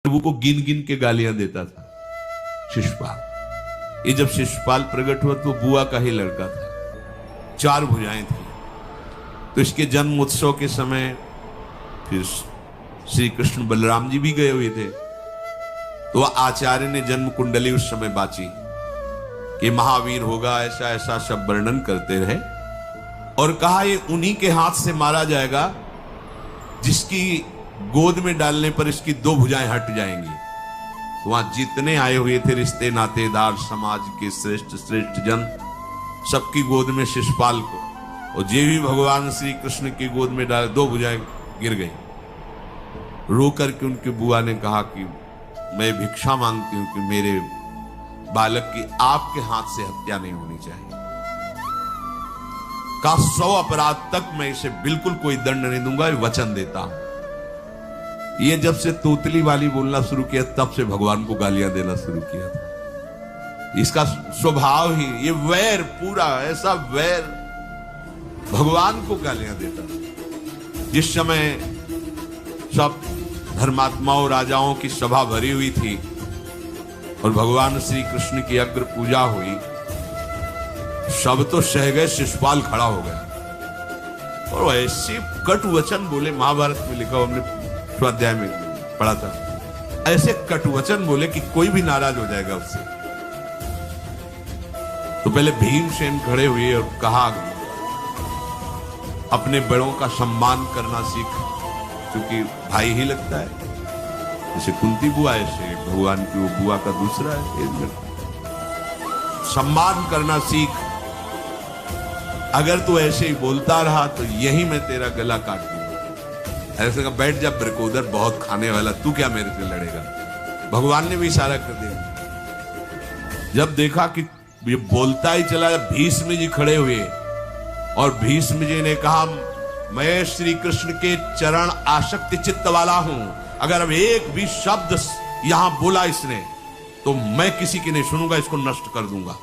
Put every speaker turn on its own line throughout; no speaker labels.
प्रभु को गिन गिन के गालियां देता था शिशुपाल। ये जब शिशुपाल प्रकट हुआ तो बुआ का ही लड़का था, 4 भुजाएं थी। तो इसके जन्म उत्सव के समय फिर श्री कृष्ण बलराम जी भी गए हुए थे। तो आचार्य ने जन्म कुंडली उस समय बाची कि महावीर होगा, ऐसा ऐसा सब वर्णन करते रहे और कहा ये उन्हीं के हाथ से मारा जाएगा जिसकी गोद में डालने पर इसकी 2 भुजाएं हट जाएंगी। तो वहां जितने आए हुए थे रिश्ते नातेदार, समाज के श्रेष्ठ श्रेष्ठ जन, सबकी गोद में शिशुपाल को, और जे भी भगवान श्री कृष्ण की गोद में डाले 2 भुजाएं गिर गई। रो करके उनकी बुआ ने कहा कि मैं भिक्षा मांगती हूं कि मेरे बालक की आपके हाथ से हत्या नहीं होनी चाहिए। का 100 अपराध तक मैं इसे बिल्कुल कोई दंड नहीं दूंगा, वचन देता हूं। ये जब से तोतली वाली बोलना शुरू किया तब से भगवान को गालियां देना शुरू किया था। इसका स्वभाव ही ये वैर, पूरा ऐसा वैर, भगवान को गालियां देता था। जिस समय सब धर्मात्माओं राजाओं की सभा भरी हुई थी और भगवान श्री कृष्ण की अग्र पूजा हुई, सब तो सह गए, शिशुपाल खड़ा हो गया और ऐसे कट वचन बोले। महाभारत में लिखा, हमने स्वाध्याय में पढ़ा था, ऐसे कट वचन बोले कि कोई भी नाराज हो जाएगा उससे। तो पहले भीमसेन खड़े हुए और कहा अपने बड़ों का सम्मान करना सीख, क्योंकि भाई ही लगता है। जैसे कुंती बुआ, ऐसे भगवान की वो बुआ का दूसरा है। सम्मान करना सीख, अगर तू ऐसे ही बोलता रहा तो यही मैं तेरा गला काट दूंगा। ऐसे का बैठ जा ब्रकोदर, बहुत खाने वाला, तू क्या मेरे से लड़ेगा। भगवान ने भी इशारा कर दिया। जब देखा कि ये बोलता ही चला, भीष्म जी खड़े हुए और भीष्म जी ने कहा मैं श्री कृष्ण के चरण आसक्ति चित्त वाला हूं, अगर अब एक भी शब्द यहां बोला इसने तो मैं किसी की नहीं सुनूंगा, इसको नष्ट कर दूंगा।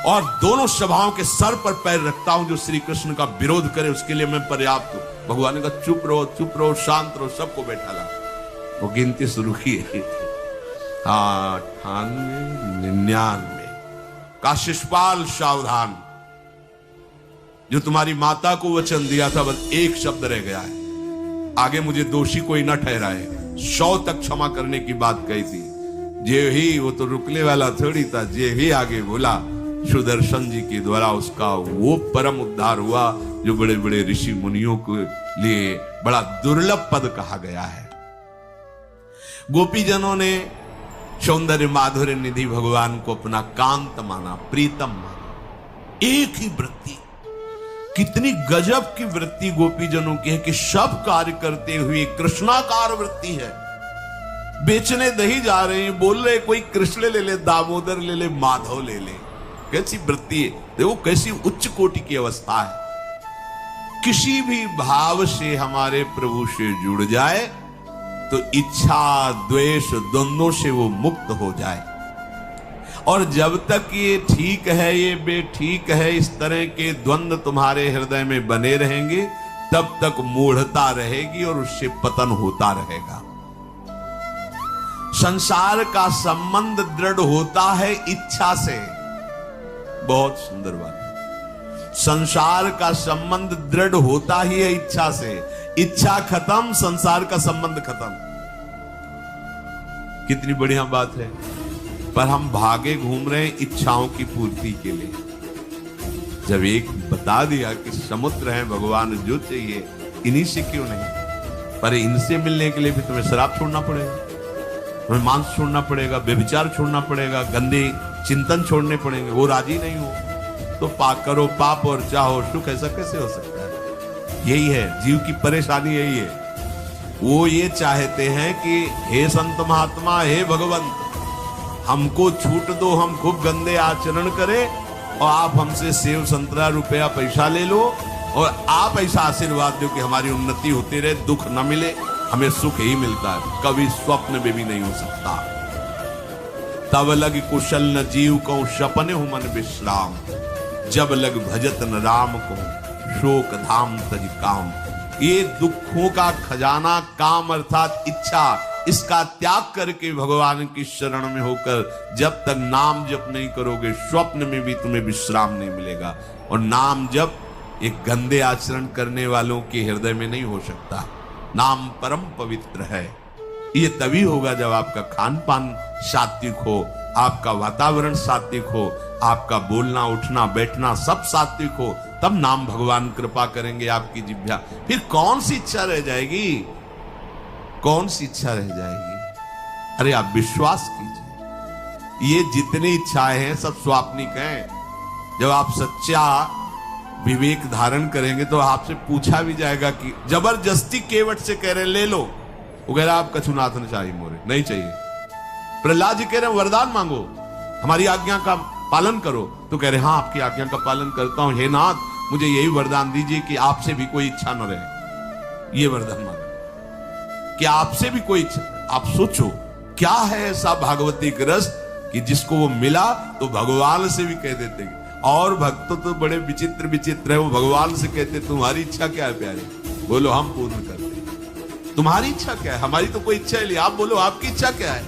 और दोनों सभाओं के सर पर पैर रखता हूं, जो श्री कृष्ण का विरोध करे उसके लिए मैं पर्याप्त हूं। भगवान ने कहा चुप रहो, शांत रहो, सबको बैठा ला। वो गिनती शुरू की, 98, 99 का शिशुपाल सावधान, जो तुम्हारी माता को वचन दिया था बस एक शब्द रह गया है, आगे मुझे दोषी कोई ना ठहराए। 100 तक क्षमा करने की बात कही थी। जे ही, वो तो रुकने वाला थोड़ी था, जे ही आगे बोला सुदर्शन जी के द्वारा उसका वो परम उद्धार हुआ जो बड़े बड़े ऋषि मुनियों के लिए बड़ा दुर्लभ पद कहा गया है। गोपीजनों ने सौंदर्य माधुर्य निधि भगवान को अपना कांत माना, प्रीतम माना। एक ही वृत्ति, कितनी गजब की वृत्ति गोपीजनों की है कि सब कार्य करते हुए कृष्णाकार वृत्ति है। बेचने दही जा रहे हैं, बोल रहे कोई कृष्ण ले ले, दामोदर ले ले, माधव ले ले। कैसी वृत्ति है, देखो कैसी उच्च कोटि की अवस्था है। किसी भी भाव से हमारे प्रभु से जुड़ जाए तो इच्छा द्वेष द्वंद्वों से वो मुक्त हो जाए। और जब तक ये ठीक है, ये बेठीक है, इस तरह के द्वंद्व तुम्हारे हृदय में बने रहेंगे, तब तक मूढ़ता रहेगी और उससे पतन होता रहेगा। संसार का संबंध दृढ़ होता है इच्छा से। बहुत सुंदर बात है। संसार का संबंध दृढ़ होता ही है इच्छा से। इच्छा खत्म, संसार का संबंध खत्म। कितनी बढ़िया बात है। पर हम भागे घूम रहे हैं इच्छाओं की पूर्ति के लिए। जब एक बता दिया कि समुद्र है भगवान, जो चाहिए इन्हीं से क्यों नहीं, पर इनसे मिलने के लिए भी तुम्हें शराब छोड़ना पड़ेगा, तुम्हें मांस छोड़ना पड़ेगा, व्यभिचार छोड़ना पड़ेगा, गंदे चिंतन छोड़ने पड़ेंगे। वो राजी नहीं हो तो करो पाप और चाहो सुख। ऐसा कैसे हो सकता है? यही है जीव की परेशानी, यही है। वो ये चाहते हैं कि हे संत महात्मा, हे भगवंत, हमको छूट दो, हम खूब गंदे आचरण करें और आप हमसे सेव संतरा रुपया पैसा ले लो और आप ऐसा आशीर्वाद दो कि हमारी उन्नति होती रहे, दुख न मिले, हमें सुख ही मिलता है। कभी स्वप्न में भी नहीं हो सकता। तब लग कुशल न जीव को सपने हो मन विश्राम, जब लग भजत न राम को शोक धाम तज काम। ये दुखों का खजाना काम अर्थात इच्छा, इसका त्याग करके भगवान की शरण में होकर जब तक नाम जप नहीं करोगे, स्वप्न में भी तुम्हें विश्राम नहीं मिलेगा। और नाम जप एक गंदे आचरण करने वालों के हृदय में नहीं हो सकता। नाम परम पवित्र है। ये तभी होगा जब आपका खान पान सात्विक हो, आपका वातावरण सात्विक हो, आपका बोलना उठना बैठना सब सात्विक हो, तब नाम भगवान कृपा करेंगे आपकी जिह्वा। फिर कौन सी इच्छा रह जाएगी? कौन सी इच्छा रह जाएगी? अरे आप विश्वास कीजिए, ये जितनी इच्छाएं हैं सब स्वाप्निक हैं। जब आप सच्चा विवेक धारण करेंगे तो आपसे पूछा भी जाएगा कि जबरदस्ती केवट से कह रहे ले लो, वो कह रहा आप कछुनाथ न चाहिए, मोरे नहीं चाहिए। प्रहलाद जी कह रहे वरदान मांगो, हमारी आज्ञा का पालन करो, तो कह रहे हाँ आपकी आज्ञा का पालन करता हूं, हे नाथ मुझे यही वरदान दीजिए कि आपसे भी कोई इच्छा न रहे। ये वरदान मांगा कि आपसे भी कोई इच्छा। आप सोचो क्या है ऐसा भागवती रस कि जिसको वो मिला तो भगवान से भी कह देते। और भक्त तो बड़े विचित्र विचित्र है, वो भगवान से कहते तुम्हारी इच्छा क्या है प्यारे? बोलो हम पूर्ण करते। तुम्हारी इच्छा क्या है? हमारी तो कोई इच्छा ही नहीं, आप बोलो आपकी इच्छा क्या है?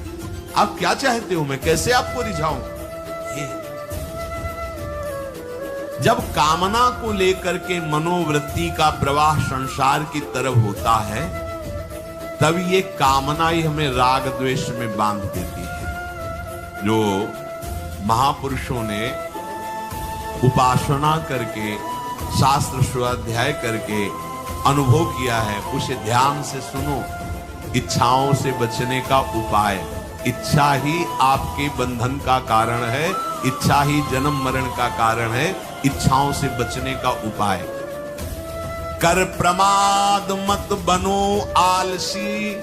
आप क्या चाहते हो? मैं कैसे आपको रिझाऊं? जब कामना को लेकर के मनोवृत्ति का प्रवाह संसार की तरफ होता है, तब ये कामना ही हमें राग द्वेष में बांध देती है। जो महापुरुषों ने उपासना करके शास्त्र स्वाध्याय करके अनुभव किया है, उसे ध्यान से सुनो। इच्छाओं से बचने का उपाय, इच्छा ही आपके बंधन का कारण है, इच्छा ही जन्म मरण का कारण है। इच्छाओं से बचने का उपाय, कर प्रमाद मत बनो आलसी,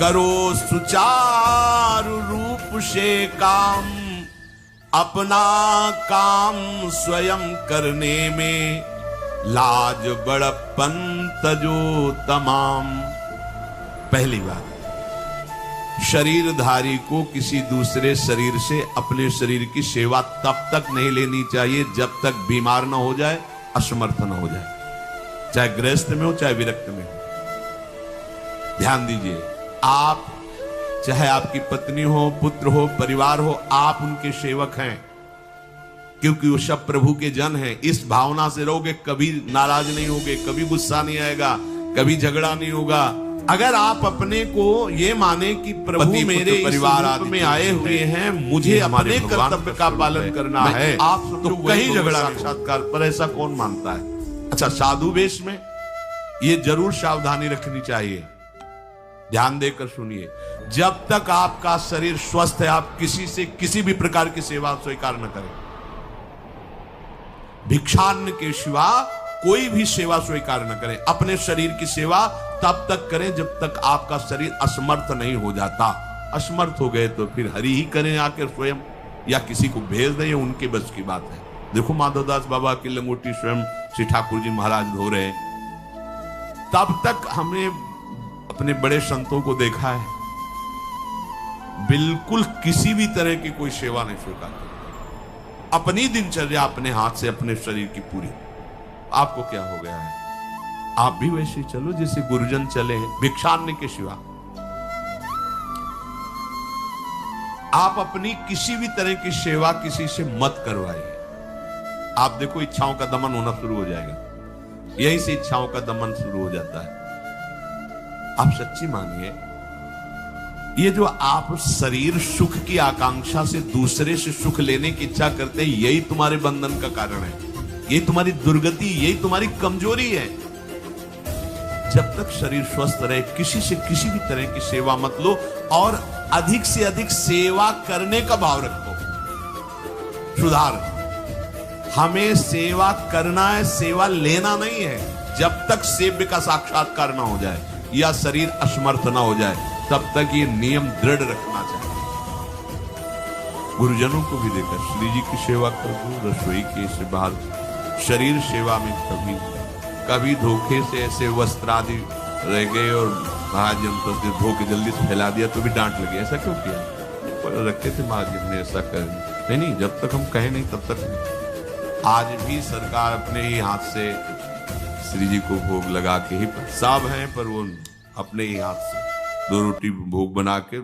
करो सुचारु रूप से काम, अपना काम स्वयं करने में लाज बड़प्पन तजो तमाम। पहली बात, शरीरधारी को किसी दूसरे शरीर से अपने शरीर की सेवा तब तक नहीं लेनी चाहिए जब तक बीमार ना हो जाए, असमर्थ ना हो जाए, चाहे गृहस्थ में हो चाहे विरक्त में हो। ध्यान दीजिए, आप चाहे आपकी पत्नी हो, पुत्र हो, परिवार हो, आप उनके सेवक हैं, क्योंकि वो सब प्रभु के जन हैं। इस भावना से रहोगे, कभी नाराज नहीं होगे, कभी गुस्सा नहीं आएगा, कभी झगड़ा नहीं होगा। अगर आप अपने को ये माने कि प्रभु मेरे परिवार में आए हुए हैं, मुझे अपने कर्तव्य का पालन करना है, आप तो कहीं झगड़ा साक्षात्कार पर ऐसा कौन मानता है? अच्छा, साधु वेश में ये जरूर सावधानी रखनी चाहिए। ध्यान देकर सुनिए, जब तक आपका शरीर स्वस्थ है आप किसी से किसी भी प्रकार की सेवा स्वीकार न करें। भिक्षान्न के सिवा कोई भी सेवा स्वीकार न करें। अपने शरीर की सेवा तब तक करें जब तक आपका शरीर असमर्थ नहीं हो जाता। असमर्थ हो गए तो फिर हरि ही करें आकर स्वयं, या किसी को भेज दें, उनके बस की बात है। देखो माधवदास बाबा की लंगोटी स्वयं श्री ठाकुर जी महाराज धो रहे हैं। तब तक हमने अपने बड़े संतों को देखा है, बिल्कुल किसी भी तरह की कोई सेवा नहीं स्वीकार करते। अपनी दिनचर्या अपने हाथ से अपने शरीर की पूरी। आपको क्या हो गया है? आप भी वैसे ही चलो जैसे गुरुजन चले हैं, भिक्षान्न के सिवा। आप अपनी किसी भी तरह की सेवा किसी से मत करवाइए। आप देखो इच्छाओं का दमन होना शुरू हो जाएगा, यहीं से इच्छाओं का दमन शुरू हो जाता है। आप सच्ची मानिए, ये जो आप शरीर सुख की आकांक्षा से दूसरे से सुख लेने की इच्छा करते हैं, यही तुम्हारे बंधन का कारण है, यही तुम्हारी दुर्गति, यही तुम्हारी कमजोरी है। जब तक शरीर स्वस्थ रहे किसी से किसी भी तरह की सेवा मत लो, और अधिक से अधिक सेवा करने का भाव रखो। सुधार, हमें सेवा करना है, सेवा लेना नहीं है। जब तक सेव्य का साक्षात्कार ना हो जाए या शरीर असमर्थ ना हो जाए, तब तक ये नियम दृढ़ रखना चाहिए। गुरुजनों को भी देखकर श्री जी की सेवा कर दो, रसोई के से बाहर शरीर सेवा में कभी धोखे से ऐसे वस्त्र आदि रह गए और महाराज तो धो के जल्दी से फैला दिया तो भी डांट लगी। ऐसा क्यों किया? रखे थे महाराज ने ऐसा कर नहीं, जब तक हम कहें नहीं तब तक नहीं। आज भी सरकार अपने ही हाथ से श्री जी को भोग लगा के ही, सब हैं पर वो अपने ही हाथ से 2 रोटी भोग बना के।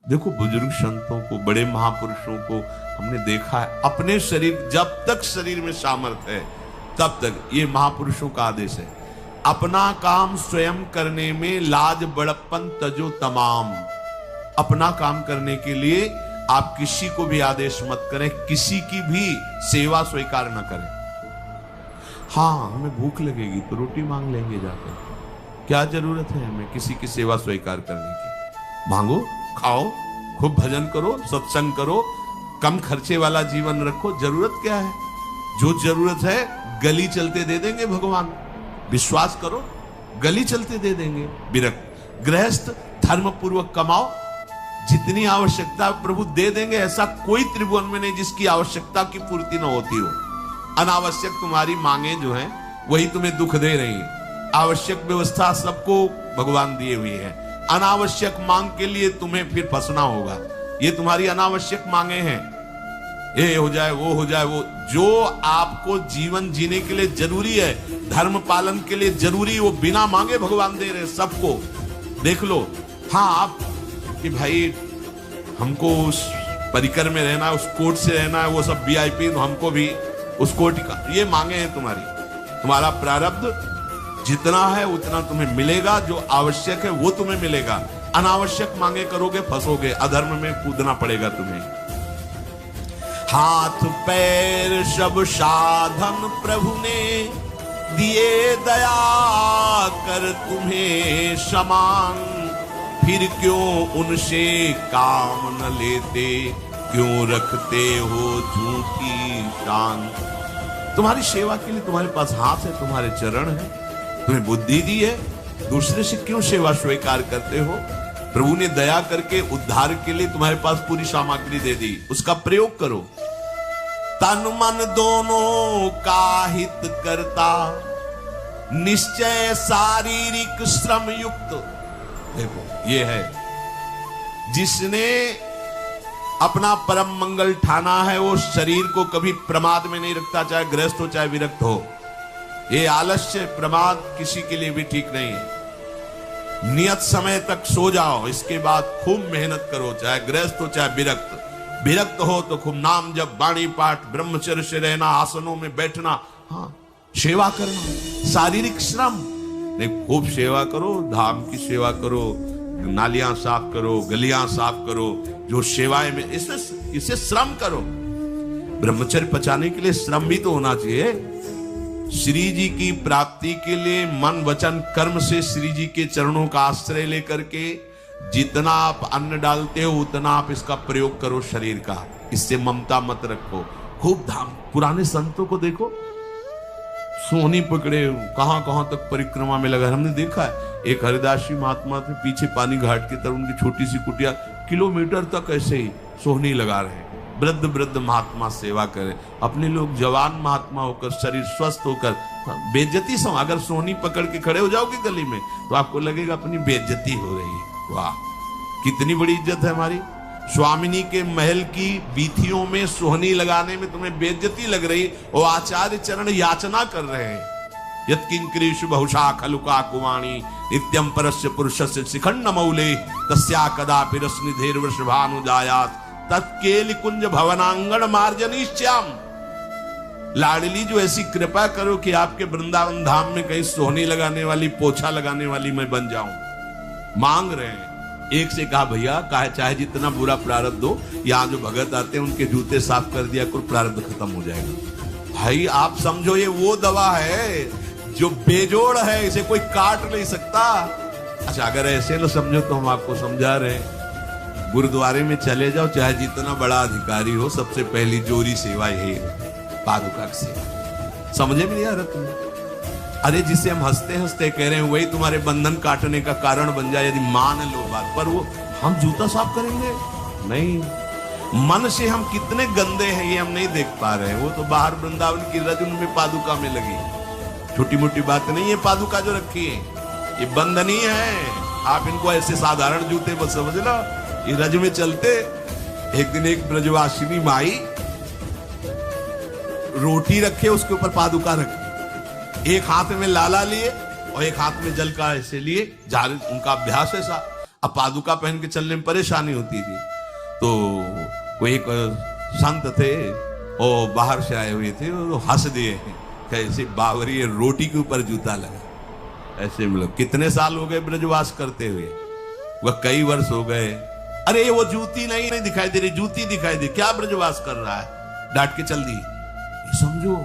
देखो बुजुर्ग संतों को, बड़े महापुरुषों को हमने देखा है, अपने शरीर, जब तक शरीर में सामर्थ्य है तब तक, ये महापुरुषों का आदेश है, अपना काम स्वयं करने में लाज बड़प्पन तजो तमाम। अपना काम करने के लिए आप किसी को भी आदेश मत करें, किसी की भी सेवा स्वीकार न करें। हाँ, हमें भूख लगेगी तो रोटी मांग लेंगे जाकर, क्या जरूरत है हमें किसी की सेवा स्वीकार करने की। मांगो, खाओ, खूब भजन करो, सत्संग करो, कम खर्चे वाला जीवन रखो। जरूरत क्या है? जो जरूरत है गली चलते दे देंगे भगवान, विश्वास करो, गली चलते दे देंगे। विरक्त गृहस्थ धर्म पूर्वक कमाओ, जितनी आवश्यकता प्रभु दे देंगे। ऐसा कोई त्रिभुवन में नहीं जिसकी आवश्यकता की पूर्ति न होती हो। अनावश्यक तुम्हारी मांगे जो हैं वही तुम्हें दुख दे रही है। आवश्यक व्यवस्था सबको भगवान दिए हुई है, अनावश्यक मांग के लिए तुम्हें फिर फंसना होगा। ये तुम्हारी अनावश्यक मांगे हैं, ये हो जाए, वो हो जाए, वो जो आपको जीवन जीने के लिए जरूरी है, धर्म पालन के लिए जरूरी, वो बिना मांगे भगवान दे रहे सबको। देख लो। हाँ, आप कि भाई हमको उस परिकर में रहना है, उस कोर्ट से रहना है, वो सब VIP, तो हमको भी उस कोर्ट का, ये मांगे हैं तुम्हारी। तुम्हारा प्रारब्ध जितना है उतना तुम्हें मिलेगा, जो आवश्यक है वो तुम्हें मिलेगा। अनावश्यक मांगे करोगे फंसोगे, अधर्म में कूदना पड़ेगा तुम्हें। हाथ पैर सब साधन प्रभु ने दिए, दया कर तुम्हें समान, फिर क्यों उनसे काम न लेते, क्यों रखते हो झूठी शान। तुम्हारी सेवा के लिए तुम्हारे पास हाथ है, तुम्हारे चरण है, तुम्हें बुद्धि दी है, दूसरे से क्यों सेवा स्वीकार करते हो? प्रभु ने दया करके उद्धार के लिए तुम्हारे पास पूरी सामग्री दे दी, उसका प्रयोग करो। तन मन दोनों का हित करता, निश्चय शारीरिक श्रम युक्त। देखो ये है, जिसने अपना परम मंगल ठाना है वो शरीर को कभी प्रमाद में नहीं रखता, चाहे गृहस्थ हो चाहे विरक्त हो। ये आलस्य प्रमाद किसी के लिए भी ठीक नहीं है। नियत समय तक सो जाओ, इसके बाद खूब मेहनत करो, चाहे गृहस्थ हो चाहे विरक्त। विरक्त हो तो खूब नाम जप, वाणी पाठ, ब्रह्मचर्य से रहना, आसनों में बैठना, हाँ सेवा करना, शारीरिक श्रम नहीं, खूब सेवा करो, धाम की सेवा करो, नालियां साफ करो, गलियां साफ करो, जो सेवाएं में इसे श्रम करो। ब्रह्मचर्य पचाने के लिए श्रम भी तो होना चाहिए। श्री जी की प्राप्ति के लिए मन वचन कर्म से श्री जी के चरणों का आश्रय लेकर के जितना आप अन्न डालते हो उतना आप इसका प्रयोग करो शरीर का। इससे ममता मत रखो, खूब धाम। पुराने संतों को देखो, सोहनी पकड़े कहां कहां तक परिक्रमा में लगा। हमने देखा है एक हरिदासी महात्मा थे, पीछे पानी घाट की तरफ उनकी छोटी सी कुटिया, किलोमीटर तक ऐसे ही सोहनी लगा रहे। वृद्ध वृद्ध महात्मा सेवा करें, अपने लोग जवान महात्मा होकर, शरीर स्वस्थ होकर बेइज्जती सम। अगर सोहनी पकड़ के खड़े हो जाओगे गली में तो आपको लगेगा अपनी बेइज्जती हो रही है। वाह, कितनी बड़ी इज्जत है हमारी। स्वामिनी के महल की बीथियों में सोहनी लगाने में तुम्हें बेइज्जती लग रही, वो आचार्य चरण याचना कर रहे हैं। यत्किंक्रीषु बहुशा खलुका कुवाणी नित्यं परस्य पुरुषस्य शिखंड मौले तस्या कदापि रसनिधेर वृषभानुजायात् तत्केलि कुंज भवनांगण मार्जनीश्याम। लाडली जो ऐसी कृपा करो कि आपके वृंदावन धाम में कहीं सोहनी लगाने वाली, पोछा लगाने वाली मैं बन जाऊं। मांग रहे हैं। एक से कहा भैया चाहे जितना बुरा प्रारब्ध हो, यहाँ जो भगत आते हैं उनके जूते साफ कर दिया करो, प्रारब्ध खत्म हो जाएगा। भाई आप समझो ये वो दवा है जो बेजोड़ है, इसे कोई काट नहीं सकता। अच्छा अगर ऐसे न समझो तो हम आपको समझा रहे हैं। गुरुद्वारे में चले जाओ, चाहे जितना बड़ा अधिकारी हो, सबसे पहली जोरी सेवा यही है, पादुका की सेवा। समझे भी नहीं आ रहा तुम्हें? अरे जिसे हम हंसते हंसते कह रहे हैं वही तुम्हारे बंधन काटने का कारण बन जाए, यदि मान लो बात। पर वो हम जूता साफ करेंगे नहीं। मन से हम कितने गंदे हैं ये हम नहीं देख पा रहे हैं। वो तो बाहर वृंदावन की रज उनमें पादुका में लगी, छोटी मोटी बात नहीं है। पादुका जो रखी है ये बंधनी है, आप इनको ऐसे साधारण जूते बस समझ लो, ये रज में चलते। एक दिन एक ब्रजवासिनी माई रोटी रखे, उसके ऊपर पादुका रखी, एक हाथ में लाला लिए और एक हाथ में जल का ऐसे लिए, उनका अभ्यास ऐसा। अब पादुका पहन के चलने में परेशानी होती थी। तो कोई एक संत थे, वो बाहर से आए हुए थे, वो हंस दिए कैसे बावरी रोटी के ऊपर जूता लगा। ऐसे मतलब कितने साल हो गए ब्रजवास करते हुए, वह कई वर्ष हो गए। अरे वो जूती नहीं दिखाई दे रही, जूती दिखाई दे, क्या ब्रजवास कर रहा है, डांट के चल दी। समझो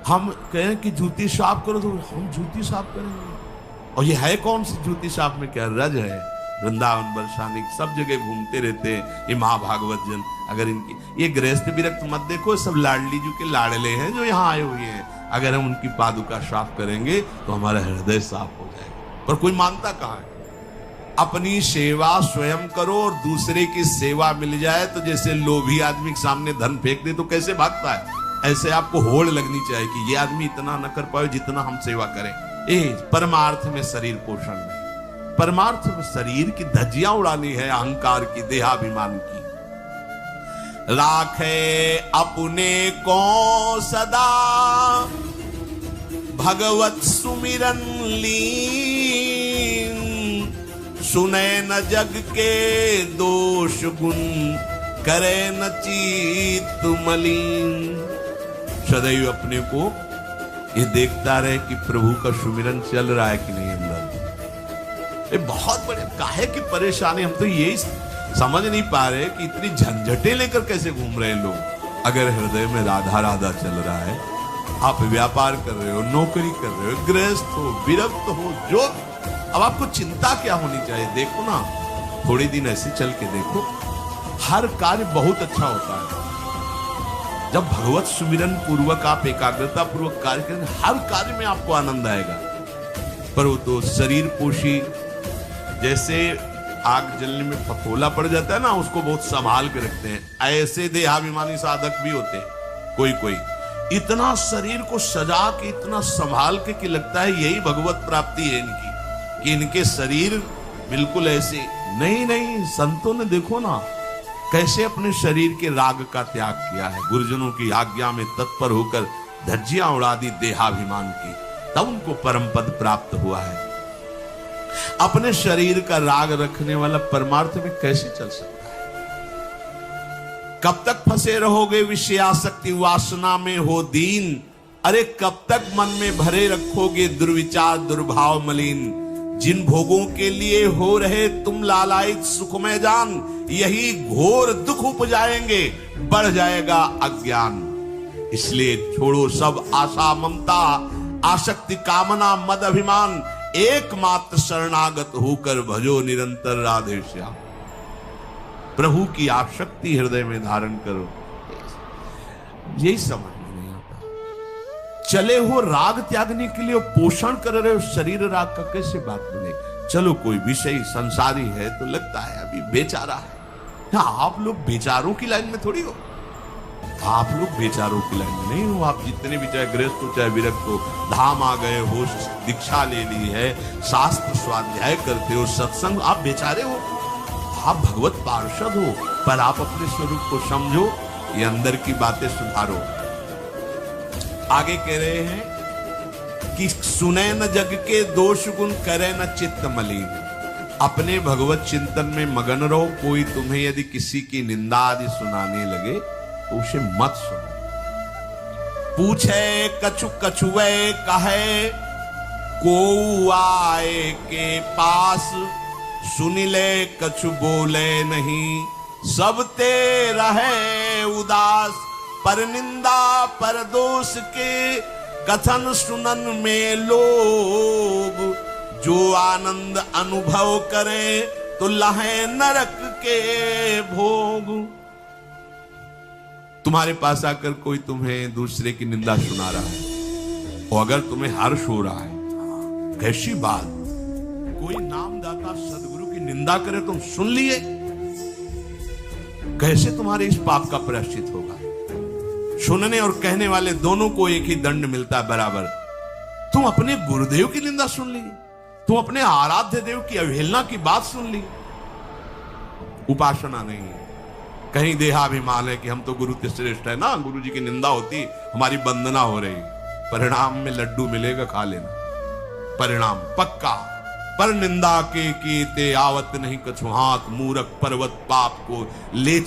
हम कहें कि जूती साफ करो तो हम जूती साफ करेंगे, और ये है कौन सी जूती साफ में, क्या रज है। वृंदावन बरसाने सब जगह घूमते रहते हैं ये महाभागवत जन। अगर इनकी ये गृहस्थ विरक्त मत देखो, सब लाडली जी के लाडले हैं जो यहाँ आए हुए हैं। अगर हम उनकी पादुका साफ करेंगे तो हमारा हृदय साफ हो जाएगा। पर कोई मानता कहाँ है। अपनी सेवा स्वयं करो और दूसरे की सेवा मिल जाए तो जैसे लोभी आदमी के सामने धन फेंक दे तो कैसे भागता है, ऐसे आपको होड़ लगनी चाहिए कि ये आदमी इतना न कर पाए जितना हम सेवा करें। परमार्थ में शरीर पोषण नहीं, परमार्थ में शरीर की धज्जियां उड़ानी है, अहंकार की, देहाभिमान की। राखे अपने को सदा भगवत सुमिरन लीन, सुने न जग के दोष गुण, करे न चित्त मलिन। सदैव अपने को ये देखता रहे कि प्रभु का सुमिरन चल रहा है कि नहीं अंदर। ये बहुत बड़े काहे की परेशानी, हम तो यही समझ नहीं पा रहे कि इतनी झंझटें लेकर कैसे घूम रहे हैं लोग। अगर हृदय में राधा राधा चल रहा है, आप व्यापार कर रहे हो, नौकरी कर रहे हो, गृहस्थ हो, विरक्त हो, जो, अब आपको चिंता क्या होनी चाहिए। देखो ना, थोड़े दिन ऐसे चल के देखो, हर कार्य बहुत अच्छा होता है जब भगवत सुमिरन पूर्वक आप एकाग्रता पूर्वक कार्य करें, हर कार्य में आपको आनंद आएगा। पर वो तो शरीर पोषी, जैसे आग जलने में फफोला पड़ जाता है ना, उसको बहुत संभाल के रखते हैं, ऐसे देहाभिमानी साधक भी होते हैं। कोई इतना शरीर को सजा के, इतना संभाल के कि लगता है यही भगवत प्राप्ति है इनकी, कि इनके शरीर बिल्कुल ऐसे नहीं। संतों ने देखो ना कैसे अपने शरीर के राग का त्याग किया है, गुरुजनों की आज्ञा में तत्पर होकर धज्जियां उड़ा दी देहाभिमान की, तब उनको परम पद प्राप्त हुआ है। अपने शरीर का राग रखने वाला परमार्थ में कैसे चल सकता है। कब तक फंसे रहोगे विषयासक्ति वासना में हो दीन, अरे कब तक मन में भरे रखोगे दुर्विचार दुर्भाव मलिन। जिन भोगों के लिए हो रहे तुम लालायित सुखमय जान, यही घोर दुख उपजाएंगे, बढ़ जाएगा अज्ञान। इसलिए छोड़ो सब आशा ममता, आसक्ति कामना मद अभिमान, एकमात्र शरणागत होकर भजो निरंतर राधे श्याम। प्रभु की आसक्ति हृदय में धारण करो, यही समझ में नहीं आता। चले हो राग त्यागने के लिए, पोषण कर रहे हो शरीर राग का, कैसे बात बने। चलो कोई विषय संसारी है तो लगता है अभी बेचारा है। आप लोग बेचारों की लाइन में थोड़ी हो, आप लोग बेचारों की लाइन में नहीं हो। आप जितने भी, चाहे गृहस्थ हो चाहे विरक्त हो, धाम आ गए हो, दीक्षा ले ली है, शास्त्र स्वाध्याय करते हो, सत्संग, आप बेचारे हो, आप भगवत पार्षद हो। पर आप अपने स्वरूप को समझो, ये अंदर की बातें सुधारो। आगे कह रहे हैं कि सुने न जग के दोष गुण, करे न चित्त मलिन। अपने भगवत चिंतन में मगन रहो। कोई तुम्हें यदि किसी की निंदा आदि सुनाने लगे तो उसे मत सुनो। पूछे कछु कछुए कहे, को आए के पास, सुन ले कछु बोले नहीं, सब ते रहे उदास। पर निंदा पर दोष के, कथन सुनन में लोग, जो आनंद अनुभव करे तो लहे नरक के भोग। तुम्हारे पास आकर कोई तुम्हें दूसरे की निंदा सुना रहा है, और अगर तुम्हें हर्ष हो रहा है, कैसी बात, कोई नामदाता सदगुरु की निंदा करे तुम सुन लिए, कैसे तुम्हारे इस पाप का प्रायश्चित होगा। सुनने और कहने वाले दोनों को एक ही दंड मिलता है बराबर। तुम अपने गुरुदेव की निंदा सुन ली, तुम अपने आराध्य देव की अवहेलना की बात सुन ली। उपासना नहीं है, कहीं देहाभिमान है कि हम तो गुरु के श्रेष्ठ है ना, गुरु जी की निंदा होती हमारी वंदना हो रही, परिणाम में लड्डू मिलेगा, खा लेना, परिणाम पक्का। पर निंदा के ते आवत नहीं कछु हाथ, मूरख पर्वत पाप को ले